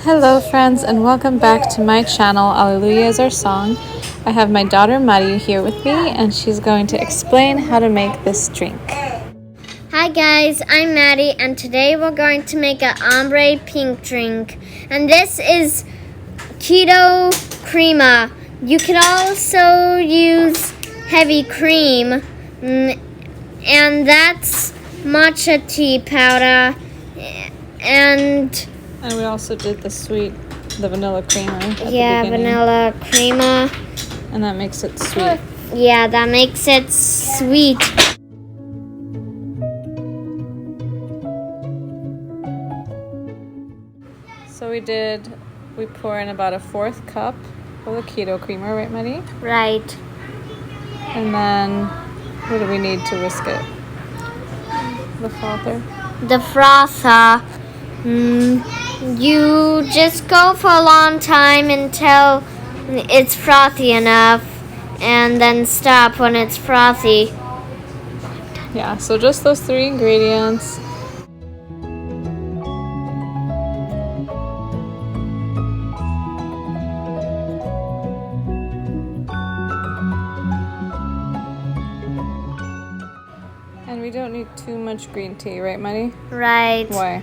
Hello friends, and welcome back to my channel. Alleluia is our song. I have my daughter Mari here with me, and she's going to explain how to make this drink. Hi guys, I'm Maddie, and today we're going to make an ombre pink drink. And this is keto crema. You can also use heavy cream, and that's matcha tea powder, and we also did the vanilla creamer at the beginning. Vanilla creamer. And that makes it sweet. Yeah, that makes it sweet. So we pour in about a 1/4 cup of the keto creamer, right, Maddie? Right. And then, what do we need to whisk it? The frother? The frother. You just go for a long time until it's frothy enough, and then stop when it's frothy. Yeah, so just those 3 ingredients. And we don't need too much green tea, right, Maddie? Right. Why?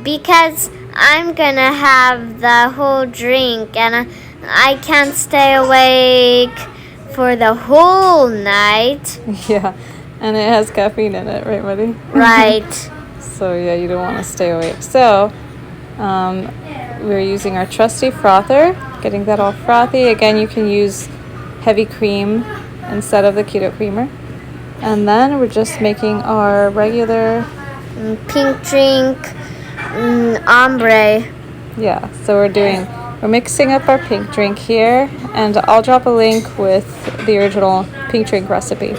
Because I'm gonna have the whole drink, and I can't stay awake for the whole night. Yeah, and it has caffeine in it, right, Maddie? Right. So yeah, you don't want to stay awake. So we're using our trusty frother, getting that all frothy. Again, you can use heavy cream instead of the keto creamer. And then we're just making our regular pink drink, ombre. Yeah, so we're mixing up our pink drink here, and I'll drop a link with the original pink drink recipe.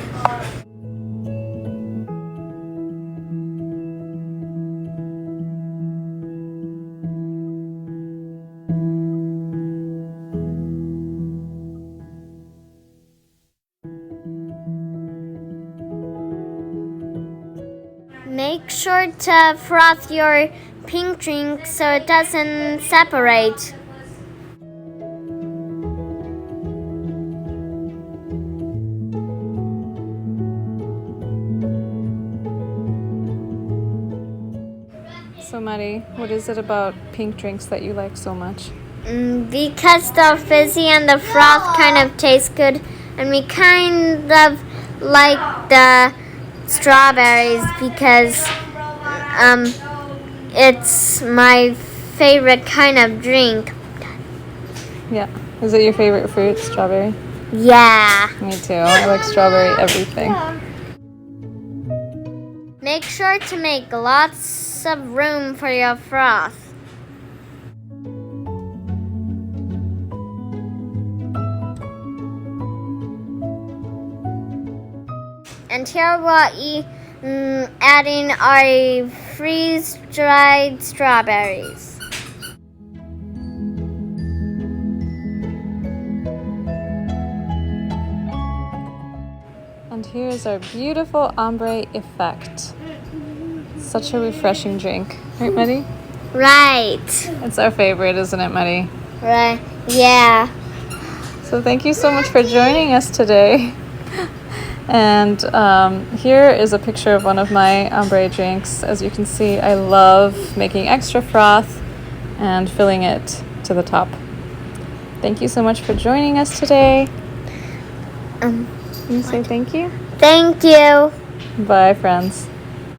Make sure to froth your pink drink so it doesn't separate. So Maddie, what is it about pink drinks that you like so much? Because the fizzy and the froth kind of taste good, and we kind of like the strawberries because it's my favorite kind of drink. Yeah. Is it your favorite fruit, strawberry? Yeah. Me too. I like strawberry everything. Make sure to make lots of room for your froth. And here we're adding our freeze-dried strawberries. And here's our beautiful ombre effect. Such a refreshing drink. Right, Maddie? Right. It's our favorite, isn't it, Maddie? Right. Yeah. So thank you so much for joining us today. And here is a picture of one of my ombre drinks. As you can see, I love making extra froth and filling it to the top. Thank you so much for joining us today. You say thank you? Thank you. Bye, friends.